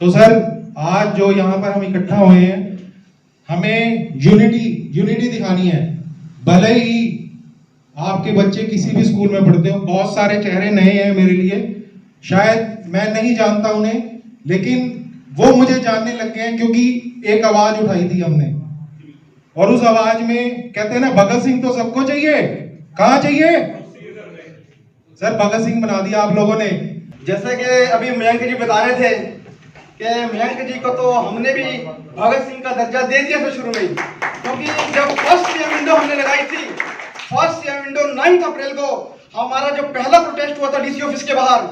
तो सर आज जो यहाँ पर हम इकट्ठा हुए हैं, हमें यूनिटी दिखानी है। भले ही आपके बच्चे किसी भी स्कूल में पढ़ते हो, बहुत सारे चेहरे नए हैं मेरे लिए, शायद मैं नहीं जानता उन्हें, लेकिन वो मुझे जानने लग गए हैं क्योंकि एक आवाज उठाई थी हमने, और उस आवाज में कहते हैं ना, भगत सिंह तो सबको चाहिए, कहाँ चाहिए सर? भगत सिंह बना दिया आप लोगों ने। जैसे कि अभी मयंक जी बता रहे थे कि मयंक जी को तो हमने भी भगत सिंह का दर्जा दे दिया था शुरू में ही, क्योंकि जब फर्स्ट ईयर विंडो हमने लगाई थी, फर्स्ट ईयर विंडो 9 अप्रैल को हमारा जो पहला प्रोटेस्ट हुआ था डीसी ऑफिस के बाहर,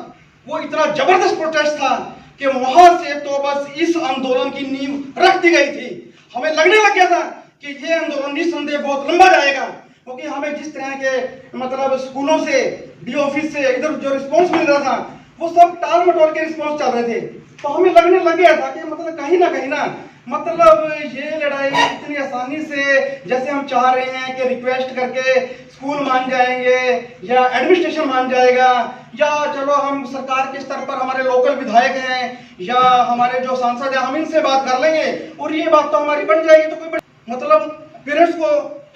वो इतना जबरदस्त प्रोटेस्ट था कि वहां से तो बस इस आंदोलन की नींव रख दी गई थी। हमें लगने लग गया था कि ये आंदोलन निस्संदेह बहुत लंबा जाएगा, क्योंकि हमें जिस तरह के मतलब स्कूलों से, डी ऑफिस से इधर जो रिस्पॉन्स मिल रहा था, वो सब टाल मटोल के रिस्पॉन्स चल रहे थे। तो हमें लगने लग गया था कि मतलब कहीं ना मतलब ये लड़ाई इतनी आसानी से, जैसे हम चाह रहे हैं कि रिक्वेस्ट करके स्कूल मान जाएंगे या एडमिनिस्ट्रेशन मान जाएगा, या चलो हम सरकार के स्तर पर हमारे लोकल विधायक हैं या हमारे जो सांसद हैं, हम इनसे बात कर लेंगे और ये बात तो हमारी बन जाएगी। तो कोई मतलब पेरेंट्स को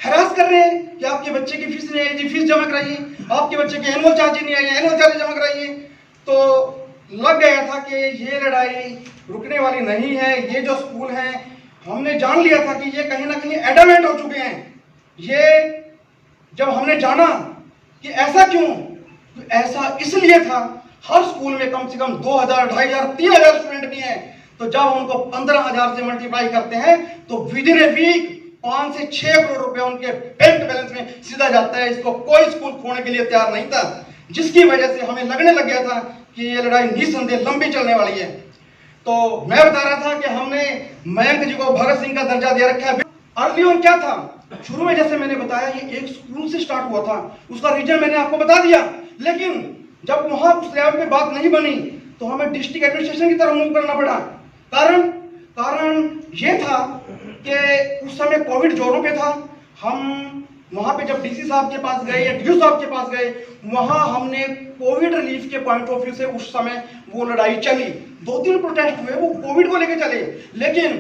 हैरास कर रहे हैं कि आपके बच्चे की फीस नहीं आई जी, फीस जमा कराइए, आपके बच्चे के एनुअल चार्ज नहीं आई, एनुअल चार्ज जमा कराइए। तो लग गया था कि ये लड़ाई रुकने वाली नहीं है। ये जो स्कूल हैं, हमने जान लिया था कि ये कहीं ना कहीं एडमेंट हो चुके हैं। ये जब हमने जाना कि ऐसा क्यों, तो ऐसा इसलिए था, हर स्कूल में कम से कम 2000, 2500, 3000 स्टूडेंट भी हैं। तो जब उनको 15,000 से मल्टीप्लाई करते हैं तो विद इन ए वीक 5 से 6 करोड़ रुपए उनके बैंक बैलेंस में सीधा जाता है। इसको कोई स्कूल खोलने के लिए तैयार नहीं था, जिसकी वजह से हमें लगने लग गया था कि ये लड़ाई निस्संदेह लंबी चलने वाली है। तो मैं बता रहा था कि हमने मयंक जी को भगत सिंह का दर्जा दे रखा है। अर्ली ऑन क्या था, शुरू में जैसे मैंने बताया, ये एक स्कूल से स्टार्ट हुआ था, उसका रीजन मैंने आपको बता दिया। लेकिन जब वहां उस लेवल पे बात नहीं बनी तो हमें डिस्ट्रिक्ट एडमिनिस्ट्रेशन की तरफ मूव करना पड़ा। कारण ये था कि उस समय कोविड जोरों पे था। हम वहां पे जब डीसी साहब के पास गए या डीओ साहब के पास गए, वहां हमने कोविड रिलीफ के पॉइंट ऑफ व्यू से उस समय वो लड़ाई चली। 2-3 प्रोटेस्ट हुए, वो कोविड को लेकर चले, लेकिन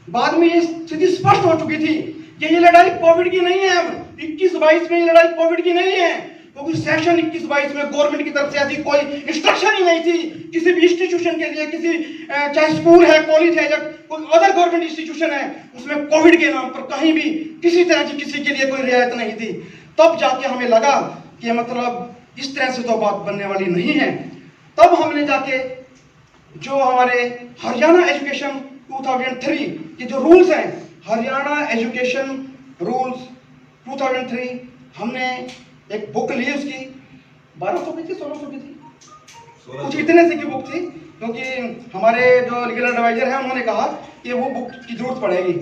बाद में ये स्थिति स्पष्ट हो चुकी थी कि ये लड़ाई कोविड की नहीं है। अब 21-22 में ये लड़ाई कोविड की नहीं है, क्योंकि सेशन 21-22 में गवर्नमेंट की तरफ से ऐसी कोई इंस्ट्रक्शन ही नहीं थी किसी भी इंस्टीट्यूशन के लिए, किसी चाहे स्कूल है, कॉलेज है या कोई अदर गवर्नमेंट इंस्टीट्यूशन है, उसमें कोविड के नाम पर कहीं भी किसी तरह की किसी के लिए कोई रियायत नहीं थी। तब जाके हमें लगा कि मतलब इस तरह से तो बात बनने वाली नहीं है। तब हमने जाके जो हमारे हरियाणा एजुकेशन 2003 के जो रूल्स हैं, हरियाणा एजुकेशन रूल्स 2003, हमने एक बुक ली, उसकी 1200 की थी, 1600 की थी, कुछ इतने से की बुक थी, क्योंकि हमारे जो लीगल एडवाइजर हैं उन्होंने कहा कि वो बुक की जरूरत पड़ेगी।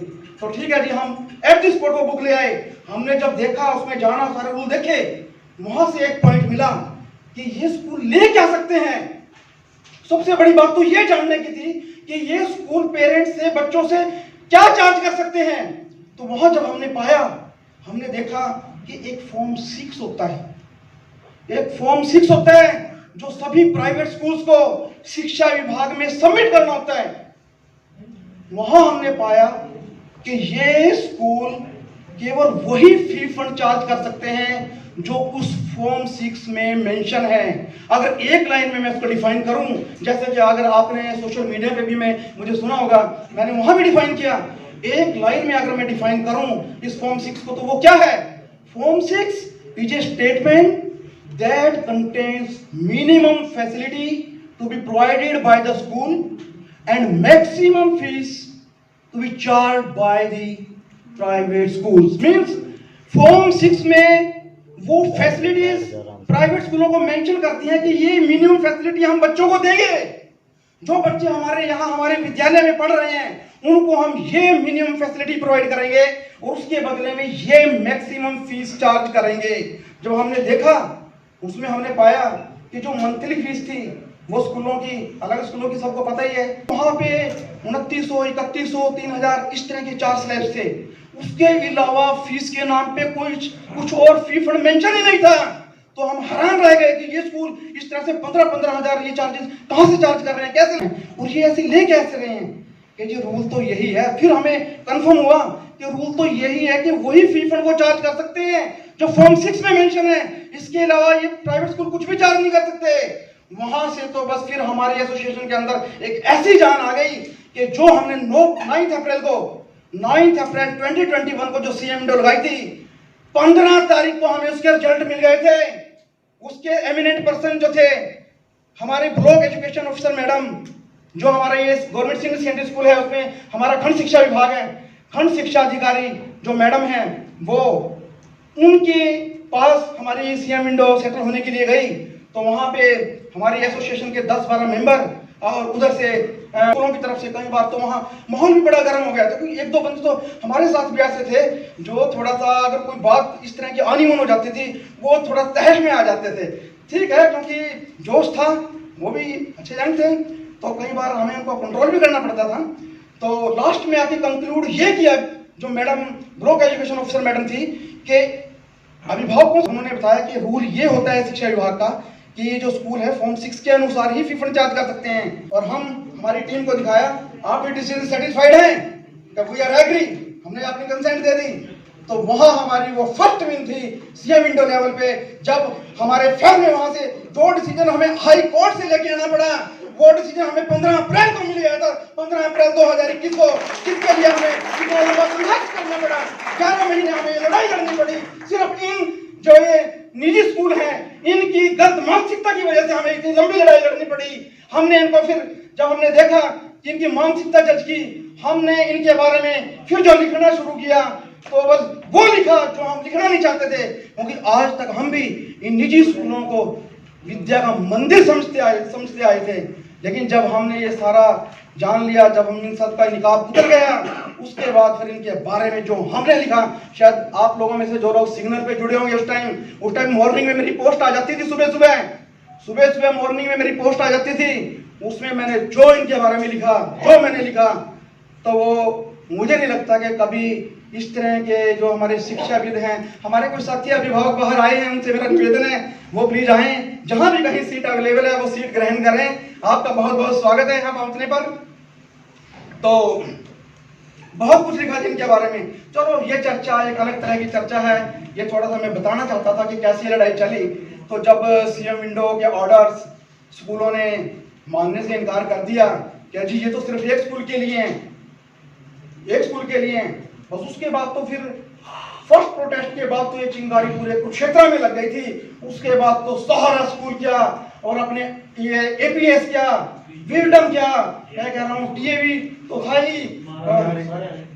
तो ठीक है जी, हम एट द स्पॉट वो बुक ले आए। हमने जब देखा, उसमें जाना, सारे रूल देखे, वहां से एक पॉइंट मिला कि ये स्कूल ले क्या सकते हैं। सबसे बड़ी बात तो ये जानने की थी कि ये स्कूल पेरेंट्स से, बच्चों से क्या चार्ज कर सकते हैं। तो वहां जब हमने पाया, हमने देखा कि एक फॉर्म 6 होता है, एक फॉर्म 6 होता है जो सभी प्राइवेट स्कूल्स को शिक्षा विभाग में सबमिट करना होता है। वहां हमने पाया कि ये स्कूल केवल वही फी फंड चार्ज कर सकते हैं जो उस फॉर्म 6 में मेंशन है। अगर एक लाइन में मैं इसको डिफाइन करूं, जैसे कि अगर आपने सोशल मीडिया पे भी मुझे सुना होगा, मैंने वहां भी डिफाइन किया। एक लाइन में अगर मैं डिफाइन करूं इस फॉर्म 6 को, तो वो क्या है? Form 6 is a statement that contains minimum facility to be provided by the school and maximum fees to be charged by the private schools. Means form 6 में वो फैसिलिटीज प्राइवेट स्कूलों को मेंशन करती हैं कि ये मिनिमम फैसिलिटी हम बच्चों को देंगे। जो बच्चे हमारे यहाँ हमारे विद्यालय में पढ़ रहे हैं उनको हम ये मिनिमम फैसिलिटी प्रोवाइड करेंगे और उसके बदले में ये मैक्सिमम फीस चार्ज करेंगे। जब हमने देखा, उसमें हमने पाया कि जो मंथली फीस थी वो स्कूलों की, अलग स्कूलों की सबको पता ही है, वहाँ पे 2900, 3100, 3000 इस तरह के 4 स्लैब्स थे। उसके अलावा फीस के नाम पे कुछ और फी फंड मेंशन ही नहीं था। तो हम हैरान रह गए कि ये स्कूल इस तरह से 15-15 हजार ये चार्जेस कहाँ से चार्ज कर रहे हैं, कैसे, और ये ऐसे ले कैसे रहे हैं कि जी रूल तो यही है। फिर हमें कंफर्म हुआ कि रूल तो यही है कि वही फी फंड वो चार्ज कर सकते हैं जो फॉर्म 6 में मेंशन है, इसके अलावा ये प्राइवेट स्कूल कुछ भी चार्ज नहीं कर सकते। वहां से तो बस फिर हमारी एसोसिएशन के अंदर एक ऐसी जान आ गई कि जो हमने 9 अप्रैल 2021 को जो सीएम लगाई थी, 15 तारीख को हमें उसके रिजल्ट मिल गए थे। उसके एमिनेंट पर्सन जो थे हमारे ब्लॉक एजुकेशन ऑफिसर मैडम, जो हमारा ये गवर्नमेंट सीनियर सेकेंडरी स्कूल है उसमें हमारा खंड शिक्षा विभाग है, खंड शिक्षा अधिकारी जो मैडम हैं वो उनके पास हमारी सीएम विंडो सेटल होने के लिए गई। तो वहां पे हमारी एसोसिएशन के 10-12 मेंबर और उधर से स्कूलों की तरफ से कई बार तो वहाँ माहौल भी बड़ा गर्म हो गया था, क्योंकि 1-2 बंदे तो हमारे साथ भी ऐसे थे जो थोड़ा सा अगर कोई बात इस तरह की अनईवन हो जाती थी वो थोड़ा तहस में आ जाते थे। ठीक है, क्योंकि जोश था, वो भी अच्छे जन थे, तो कई बार हमें उनको कंट्रोल भी करना पड़ता था। तो लास्ट में आके कंक्लूड ये किया जो madam block education officer madam थी कि अभिभावकों को उन्होंने बताया कि रूल ये होता है शिक्षा विभाग का कि ये जो स्कूल है फॉर्म 6 के अनुसार ही फी फंड चार्ज कर सकते हैं। और हम हमारी टीम को दिखाया, आप ये डिसीजन सेटिस्फाइड हैं, वी आर एग्री, हमने अपनी कंसेंट दे दी। तो वहां हमारी वो फर्स्ट विन थी सीएम विंडो लेवल पे, जब हमारे फर्म में वहां से 2 डिसीजन हमें हाई कोर्ट से लेके आना पड़ा। वो डिसीजन हमें 15 अप्रैल को मिल गया था, 15 अप्रैल 2021 को, जिसके लिए हमें इतना लंबा संघर्ष करना पड़ा, 11 महीने हमें ये लड़ाई लड़नी पड़ी। सिर्फ इन जो ये निजी स्कूल हैं इनकी गलत मानसिकता की वजह से हमें इतनी लंबी लड़ाई लड़नी पड़ी। हमने इनको फिर जब हमने देखा कि इनकी मानसिकता जज की, हमने इनके बारे में फिर जो लिखना शुरू किया तो बस वो लिखा जो हम लिखना नहीं चाहते थे, क्योंकि आज तक हम भी इन निजी स्कूलों को विद्या का मंदिर समझते आए थे। लेकिन जब हमने ये सारा जान लिया, जब हम इन सब का निकाब उतर गया, उसके बाद फिर इनके बारे में जो हमने लिखा, शायद आप लोगों में से जो लोग सिग्नल पे जुड़े होंगे उस टाइम मॉर्निंग में मेरी पोस्ट आ जाती थी, सुबह मॉर्निंग में मेरी पोस्ट आ जाती थी। उसमें मैंने जो इनके बारे में लिखा, जो मैंने लिखा, तो वो मुझे नहीं लगता कि कभी इस तरह के जो हमारे शिक्षाविद हैं, हमारे कुछ साथी अभिभावक बाहर आए हैं, उनसे मेरा निवेदन है वो प्लीज आए, जहां भी कहीं सीट अवेलेबल है वो सीट ग्रहण करें। आपका बहुत बहुत स्वागत है यहाँ पहुंचने पर। तो बहुत कुछ लिखा जिनके बारे में, चलो ये चर्चा एक अलग तरह की चर्चा है। ये थोड़ा सा मैं बताना चाहता था कि कैसी लड़ाई चली। तो जब सीएम विंडो के ऑर्डर्स स्कूलों ने मानने से इनकार कर दिया कि जी ये तो सिर्फ एक स्कूल के लिए हैं, बस उसके बाद तो फिर फर्स्ट प्रोटेस्ट के बाद तो ये चिंगारी पूरे कुरुक्षेत्र में लग गई थी। उसके बाद तो सहारा स्कूल क्या और अपने ये एपीएस क्या, वीरडम क्या मैं कह रहा हूँ, डीएवी तो था ही।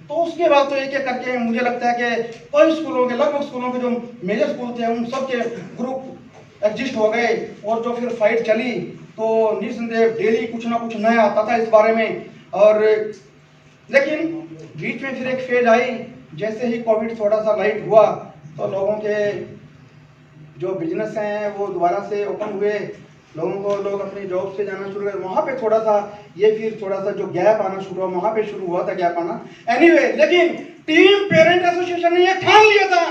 तो उसके बाद तो एक एक करके मुझे लगता है कि कई स्कूलों के, लगभग स्कूलों के जो मेजर स्कूल थे उन सब के ग्रुप एग्जिस्ट हो गए। और जो फिर फाइट चली तो निस्संदेह डेली कुछ ना कुछ नया आता था इस बारे में। और लेकिन बीच में फिर एक फेज आई, जैसे ही कोविड थोड़ा सा लाइट हुआ तो लोगों के जो बिजनेस हैं वो दोबारा से ओपन हुए, लोग अपनी जॉब से जाना शुरू कर, वहाँ पे थोड़ा सा ये फिर थोड़ा सा जो गैप आना शुरू हुआ, वहाँ पे शुरू हुआ था गैप आना। एनीवे, लेकिन टीम पेरेंट एसोसिएशन ने ये ठान लिया था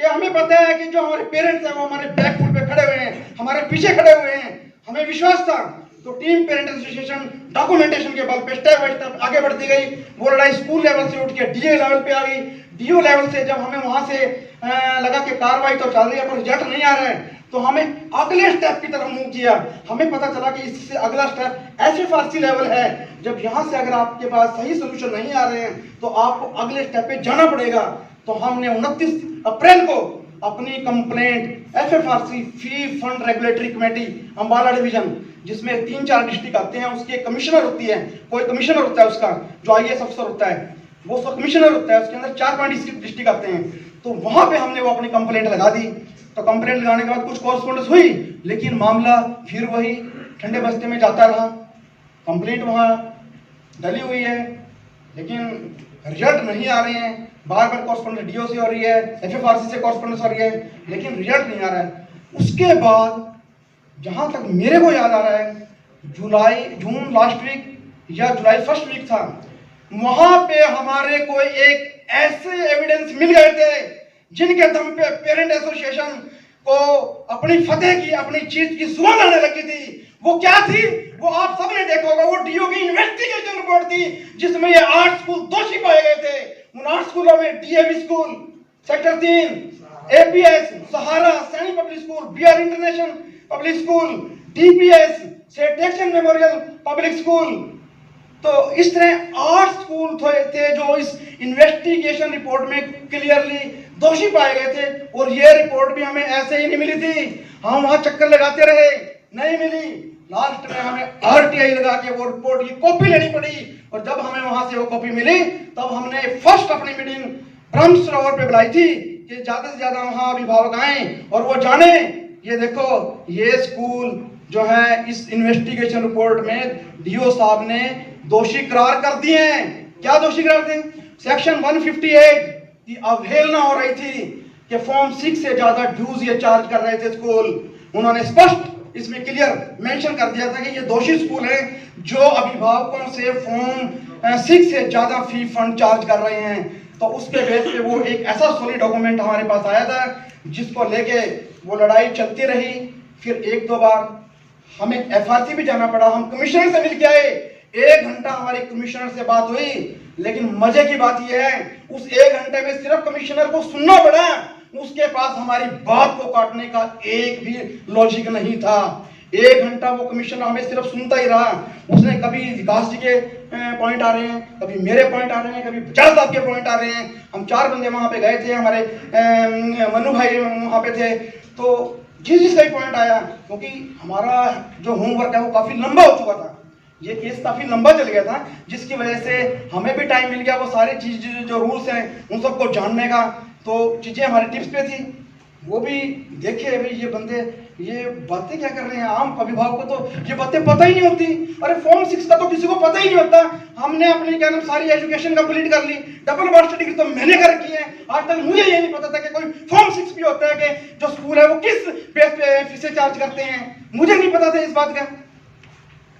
कि हमें पता है कि जो हमारे पेरेंट्स हैं वो हमारे बैक फुट पे खड़े हुए हैं, हमारे पीछे खड़े हुए हैं, हमें विश्वास था। तो टीम पेरेंट एसोसिएशन डॉक्यूमेंटेशन के बल पे स्टेप बाय स्टेप आगे बढ़ती गई। वो लड़ाई स्कूल लेवल से उठ के डीए लेवल पे आ गई। डीओ लेवल से जब हमें वहां से लगा कि कार्रवाई तो चल रही है पर रिजल्ट नहीं आ रहा है, तो हमें अगले स्टेप की तरफ मूव किया। हमें पता चला कि इससे अगला स्टेप एसएफआरसी लेवल है। जब यहाँ से अगर आपके पास सही सोल्यूशन नहीं आ रहे हैं तो आपको अगले स्टेप पे जाना पड़ेगा। तो हमने 29 अप्रैल को अपनी complaint FFRC fee fund regulatory committee Ambala division, जिसमें 3-4 डिस्ट्रिक्ट आते हैं, उसकी एक कमिश्नर होती है, कोई कमिश्नर होता है उसका जो आईएएस अफसर होता है, वो उसका कमिश्नर होता है, उसके अंदर 4-5 डिस्ट्रिक्ट आते हैं। तो वहां पे हमने वो अपनी कंप्लेंट लगा दी। तो कंप्लेंट लगाने के बाद कुछ कॉरेस्पॉन्डेंस हुई, लेकिन मामला फिर वही ठंडे बस्ते में जाता रहा। कंप्लेंट वहां डली हुई है लेकिन रिजल्ट नहीं आ रहे हैं। बार बार कॉरेस्पॉन्डेंस डीओ से हो रही है, एफएफआरसी से कॉरेस्पॉन्डेंस हो रही है, लेकिन रिजल्ट नहीं आ रहा है। उसके बाद जहां तक मेरे को याद आ रहा है, जून लास्ट वीक या जुलाई फर्स्ट वीक था, वहां पे हमारे को एक ऐसे एविडेंस मिल गए थे जिनके दम पे पेरेंट एसोसिएशन को अपनी फतेह की, अपनी जीत की सुगंध आने लगी थी। वो क्या थी? वो आप सबने देखा होगा, वो डीओ की इन्वेस्टिगेशन रिपोर्ट थी जिसमें ये 8 स्कूल दोषी पाए गए थे। उन 8 स्कूलों में DAV school, sector 3, APS, Sahara, Saini public school, BR international public school, DPS, saint action memorial public school. तो इस तरह 8 स्कूल थे जो इस इन्वेस्टिगेशन रिपोर्ट में क्लियरली दोषी पाए गए थे। और ये रिपोर्ट भी हमें ऐसे ही नहीं मिली थी, हम वहां चक्कर लगाते रहे, नहीं मिली। लास्ट में हमें आरटीआई लगा के वो रिपोर्ट की कॉपी लेनी पड़ी। और जब हमें वहां से वो कॉपी मिली तब हमने फर्स्ट अपनी मीटिंग ब्रह्म सरोवर पे बुलाई थी कि ज्यादा से ज्यादा वहां अभिभावक आए और वो जाने, ये देखो ये स्कूल जो है इस इन्वेस्टिगेशन रिपोर्ट में डीओ साहब ने दोषी करार कर दिए हैं। क्या दोषी करार थे? सेक्शन 158 की अवहेलना हो रही थी कि फॉर्म 6 से ज्यादा ड्यूज ये चार्ज कर रहे थे स्कूल। उन्होंने स्पष्ट इसमें क्लियर मेंशन कर दिया था कि ये दोषी स्कूल है जो अभिभावकों से फॉर्म 6 से ज्यादा फी फंड चार्ज कर रहे हैं। तो उसके बेस पे वो एक ऐसा सॉलिड डॉक्यूमेंट हमारे पास आया था जिसको लेके वो लड़ाई चलती रही। फिर 1-2 बार हमें एफआरसी भी जाना पड़ा, हम कमिश्नर से मिल के आए, 1 घंटा हमारी कमिश्नर से बात हुई। लेकिन मजे की बात यह है उस 1 घंटे में सिर्फ कमिश्नर को सुनना पड़ा, उसके पास हमारी बात को काटने का एक भी लॉजिक नहीं था। 1 घंटा वो कमिश्नर हमें सिर्फ सुनता ही रहा। उसने कभी विकास जी के पॉइंट आ रहे हैं, कभी मेरे पॉइंट आ रहे हैं, कभी बजाज साहब के पॉइंट आ रहे हैं। हम 4 बंदे वहां पे गए थे, हमारे मनु भाई वहां पे थे। तो जिस का पॉइंट आया, क्योंकि हमारा जो होमवर्क है वो काफी लंबा हो चुका था, ये केस काफी लंबा चल गया था, जिसकी वजह से हमें भी टाइम मिल गया वो सारी चीज जो रूल्स हैं उन सबको जानने का। तो चीजें हमारे टिप्स पे थी, वो भी देखे भाई ये बंदे ये बातें क्या कर रहे हैं। आम अभिभावक को तो ये बातें पता ही नहीं होती। अरे फॉर्म 6 का तो किसी को पता ही नहीं होता। हमने अपनी क्या नाम सारी एजुकेशन कंप्लीट कर ली, डबल मास्टर डिग्री तो मैंने कर की है। आज तक मुझे ये नहीं पता था कि कोई फॉर्म 6 भी होता है, कि जो स्कूल है वो किस बेस पे फीसें चार्ज करते हैं, मुझे नहीं पता था इस बात का।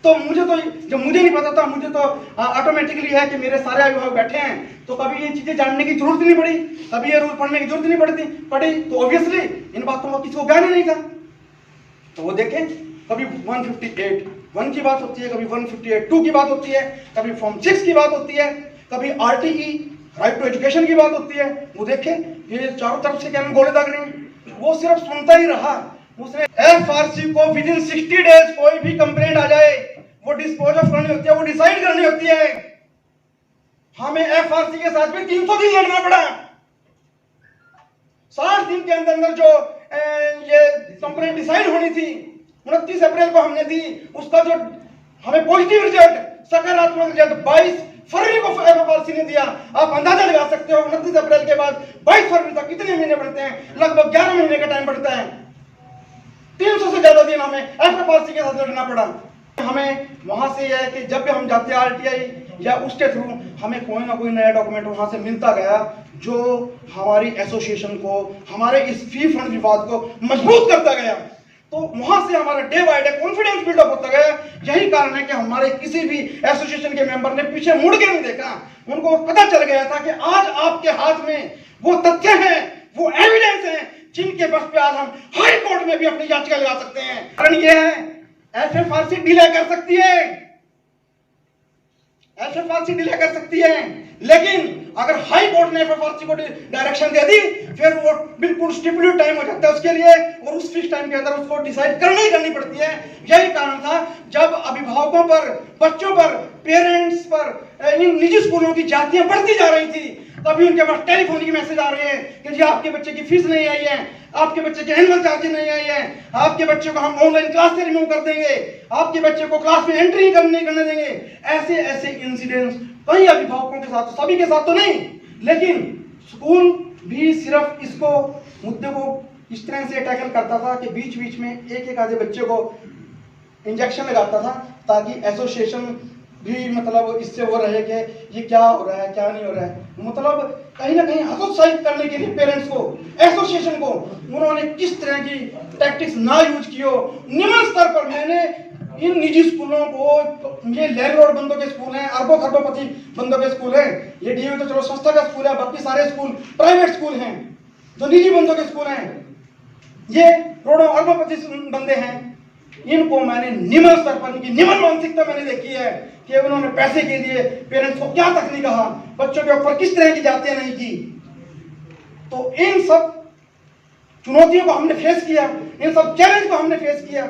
तो मुझे तो जब मुझे नहीं पता था, मुझे तो ऑटोमेटिकली है कि मेरे सारे अभिभावक बैठे हैं तो कभी ये चीजें जानने की जरूरत नहीं पड़ी, कभी ये रूल पढ़ने की जरूरत नहीं पड़ी। तो ऑब्वियसली इन बातों का किसी को ज्ञान ही नहीं था। तो वो देखें, कभी 158(1) की बात होती है, कभी 158(2) की बात होती है, कभी फॉर्म 6 की बात होती है, कभी आरटीई राइट टू एजुकेशन की बात होती है। वो देखें ये चारों तरफ से क्या गोले दाग रहे हैं। वो सिर्फ सुनता ही रहा। उसने एफआरसी को विदिन 60 डेज कोई भी कंप्लेंट आ जाए वो डिस्पोज ऑफ करनी होती है, वो डिसाइड करनी होती है। हमें एफआरसी के साथ भी 300 दिन लड़ना पड़ा। 60 दिन के अंदर अंदर जो ये कंप्लेंट डिसाइड होनी थी 29 अप्रैल को हमने दी, उसका जो हमें पॉजिटिव रिजल्ट, सकारात्मक रिजल्ट 22 फरवरी को एफआरसी ने दिया। आप अंदाजा लगा सकते हो 29 अप्रैल के बाद 22 फरवरी तक कितने महीने बढ़ते हैं? लगभग 11 महीने का टाइम बढ़ता है। 300 से ज्यादा दिन हमें एफआरसी के साथ लड़ना पड़ा। हमें वहां से यह है कि जब भी हम जाते हैं आरटीआई या उसके थ्रू हमें कोई ना कोई नया डॉक्यूमेंट वहां से मिलता गया जो हमारी एसोसिएशन को, हमारे इस फी फंड विवाद को मजबूत करता गया। तो वहां से हमारा day by day confidence buildup होता गया। यही कारण है कि हमारे किसी भी एसोसिएशन के मेंबर ने पीछे मुड़ के नहीं देखा। उनको पता चल गया था कि आज आपके हाथ में वो तथ्य हैं, वो एविडेंस हैं जिनके बस पे आज हम हाई कोर्ट में भी अपनी याचिका लगा सकते हैं। कारण ये है एफआरसी डिले कर सकती है, एफआरसी डिले कर सकती है, लेकिन अगर हाई कोर्ट ने एफआरसी को डायरेक्शन दे दी फिर वो बिल्कुल स्टिपुलेट टाइम हो जाता है उसके लिए और उस फिक्स टाइम के अंदर उसको डिसाइड करनी पड़ती है। यही कारण था जब अभिभावकों पर, बच्चों पर, पेरेंट्स पर इन निजी स्कूलों की जातियां बढ़ती जा रही थी, तभी उनके पास टेलीफोनिक मैसेज आ रहे हैं कि जी आपके बच्चे की फीस नहीं आई है, आपके बच्चे के एनुअल चार्जेस नहीं आई है, आपके बच्चे को हम ऑनलाइन क्लास से रिमूव कर देंगे, आपके बच्चे को क्लास में एंट्री नहीं करने देंगे। ऐसे ऐसे इंसिडेंट्स कई अभिभावकों के साथ, सभी के साथ तो नहीं, लेकिन स्कूल भी सिर्फ इसको मुद्दे को इस तरह से टैकल करता था कि बीच बीच में एक आधे बच्चे को इंजेक्शन लगाता था ताकि एसोसिएशन भी मतलब इससे वो रहे कि ये क्या हो रहा है क्या नहीं हो रहा है। मतलब कहीं ना कहीं हतोत्साहित करने के लिए पेरेंट्स को, एसोसिएशन को उन्होंने किस तरह की टैक्टिक्स ना यूज की हो। निम्न स्तर पर मैंने इन निजी स्कूलों को, ये लैंडलॉर्ड बंदों के स्कूल हैं, अरबों खरबोपति बंदों के स्कूल हैं, ये डीयू तो चलो संस्था का स्कूल है, बाकी सारे स्कूल प्राइवेट स्कूल हैं जो निजी बंदों के स्कूल हैं। ये करोड़ों अरबपति बंदे हैं, इनको मैंने निम्न स्तर पर, इनकी निम्न मानसिकता मैंने देखी है कि उन्होंने पैसे के लिए पेरेंट्स को क्या तक नहीं कहा, बच्चों के ऊपर किस तरह की जातियां नहीं की। तो इन सब चुनौतियों को हमने फेस किया, इन सब चैलेंज को हमने फेस किया।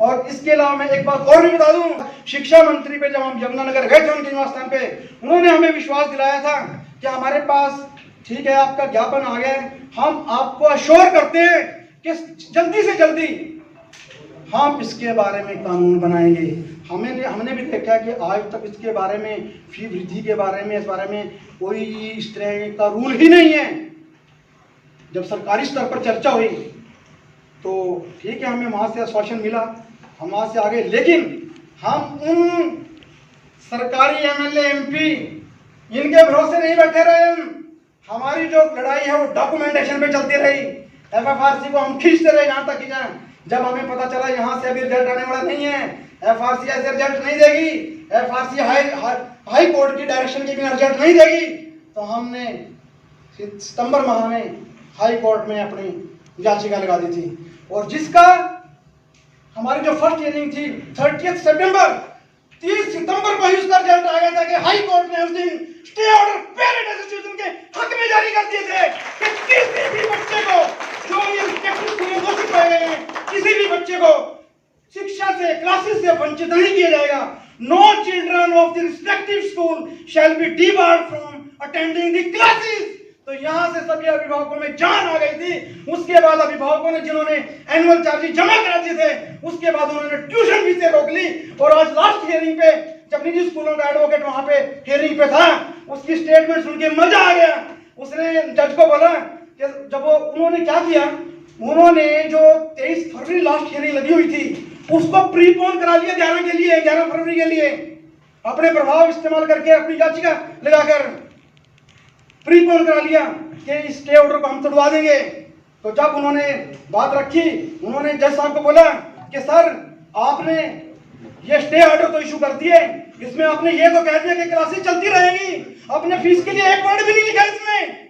और इसके अलावा मैं एक बात और भी बता दूं, शिक्षा मंत्री पे जब हम यमुनानगर गए थे उनके निवास स्थान पे, उन्होंने हमें विश्वास दिलाया था कि हमारे पास ठीक है आपका ज्ञापन आ गया, हम आपको अश्योर करते हैं कि जल्दी से जल्दी हम इसके बारे में कानून बनाएंगे। हमने भी देखा कि आज तक इसके बारे में, फी वृद्धि के बारे में, इस बारे में कोई इस तरह का रूल ही नहीं है। जब सरकारी स्तर पर चर्चा हुई तो ठीक है, हमें वहाँ से आश्वासन मिला, हम वहाँ से आगे, लेकिन हम उन सरकारी एमएलए एमपी इनके भरोसे नहीं बैठे रहे। हमारी जो लड़ाई है वो डॉक्यूमेंटेशन पे चलती रही, एफएफआरसी को हम खींचते रहे यहाँ तक कि जब हमें पता चला यहाँ से अभी रिजल्ट आने वाला नहीं है, एफआरसी ऐसे रिजल्ट नहीं देगी, एफआरसी हाई कोर्ट की डायरेक्शन के बिना रिजल्ट नहीं देगी, तो हमने सितंबर माह में हाई कोर्ट में अपनी याचिका लगा दी थी। और जिसका हमारी जो फर्स्ट हियरिंग थी 30 सितंबर, 30 सितंबर को ही उसका रिजल्ट आ गया था कि हाई कोर्ट ने उस दिन स्टे ऑर्डर पेरेंट एसोसिएशन के हक में जारी कर दिए थे कि किसी भी बच्चे को जो ये टेक्निक में दोषी पाए गए हैं, किसी भी बच्चे को शिक्षा से, क्लासेस से वंचित नहीं किया जाएगा। No children of the respective school shall be debarred from attending the classes. तो यहाँ से सभी अभिभावकों में जान आ गई थी। उसके बाद अभिभावकों ने जिन्होंने एनुअल चार्जेस जमा करा दिए थे, उसके बाद उन्होंने ट्यूशन फीसें रोक ली। और आज लास्ट हियरिंग पे जब निजी स्कूलों का एडवोकेट वहां पे हियरिंग पे था, उसकी स्टेटमेंट सुन के मजा आ गया। उसने जज को बोला कि जब उन्होंने क्या किया, उन्होंने जो 23 फरवरी लास्ट हियरिंग लगी हुई थी उसको प्रीपोन करा लिया 11 फरवरी के लिए, अपने प्रभाव इस्तेमाल करके अपनी याचिका लगाकर प्रीपोन करा लिया कि स्टे ऑर्डर को हम तोड़वा देंगे। तो जब उन्होंने बात रखी, उन्होंने जज साहब को बोला कि सर आपने ये स्टे ऑर्डर तो इशू कर दिए, इसमें आपने ये तो कह दिया कि क्लासेस चलती रहेंगी, अपने फीस के लिए एक वर्ड भी नहीं लिखा इसमें।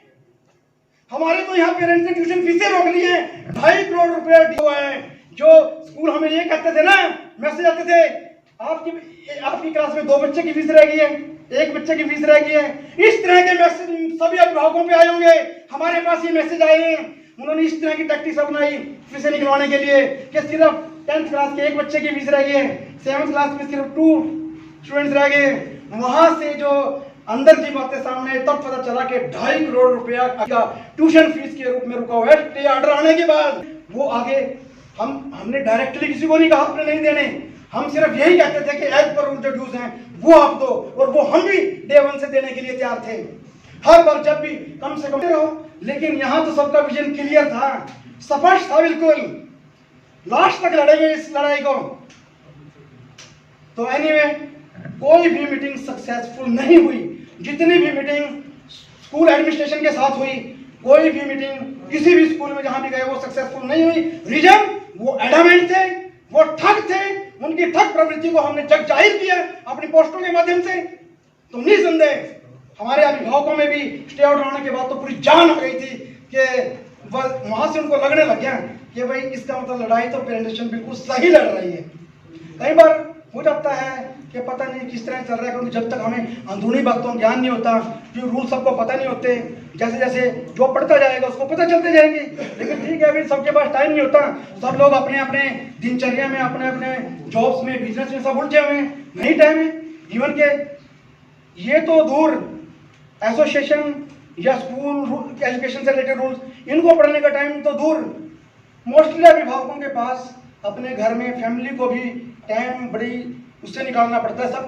हमारे तो यहाँ पेरेंट्स ने ट्यूशन फीसें रोक ली है, 2.5 करोड़ रुपया हुआ है। जो स्कूल हमें ये कहते थे ना, मैसेज आते थे आपकी क्लास में 2 बच्चे की फीस रह गई है, 1 बच्चे की फीस रह गई है। इस तरह के मैसेज सभी अभिभावकों पे आए होंगे, हमारे पास ये मैसेज आए हैं। उन्होंने इस तरह की टैक्टिक्स अपनाई फीसें निकलवाने के लिए कि सिर्फ 10th क्लास के 1 बच्चे की फीस रह गई है, 7th क्लास में सिर्फ 2 स्टूडेंट्स रह गए। वहां से जो अंदर की बातें सामने, तब पता चला कि 2.5 करोड़ रुपया का ट्यूशन फीस के रूप में रुका हुआ है। स्टे ऑर्डर आने के बाद वो आगे हमने डायरेक्टली किसी को नहीं कहा आपने नहीं देने, हम सिर्फ यही कहते थे कि एज पर रूल जो ड्यूज हैं वो आप दो, और वो हम भी डे 1 से देने के लिए तैयार थे। हर बार जब भी कम से कम रहो, लेकिन यहाँ तो सबका विजन क्लियर था, स्पष्ट था बिल्कुल, लास्ट तक लड़ेंगे इस लड़ाई को। तो एनीवे कोई भी मीटिंग सक्सेसफुल नहीं हुई। जितनी भी मीटिंग स्कूल एडमिनिस्ट्रेशन के साथ हुई, कोई भी मीटिंग किसी भी स्कूल में जहां भी गए वो सक्सेसफुल नहीं हुई। रीजन वो एडमेंट थे, वो ठग थे, उनकी ठग प्रवृत्ति को हमने जग जाहिर किया अपनी पोस्टों के माध्यम से। तो निसंदेह हमारे अभिभावकों में भी स्टे ऑर्डर आने के बाद तो पूरी जान आ गई थी कि वहां से उनको लगने लग गया कि भाई इसका मतलब लड़ाई तो पेरेंटेशन बिल्कुल सही लड़ रही है। कई बार हो जाता है कि पता नहीं किस तरह चल रहा है, क्योंकि जब तक हमें अंदरूनी बातों ज्ञान नहीं होता, जो रूल सबको पता नहीं होते, जैसे जैसे जो पढ़ता जाएगा उसको पता चलते जाएंगे। लेकिन ठीक है, अभी सबके पास टाइम नहीं होता, सब लोग अपने अपने दिनचर्या में, अपने अपने जॉब्स में, बिजनेस में सब उलझे हुए हैं, नहीं टाइम है। इवन के ये तो दूर एसोसिएशन या स्कूल एजुकेशन से रिलेटेड रूल्स, इनको पढ़ने का टाइम तो दूर, मोस्टली अभिभावकों के पास अपने घर में फैमिली को भी टाइम बड़ी उससे निकालना पड़ता है। सब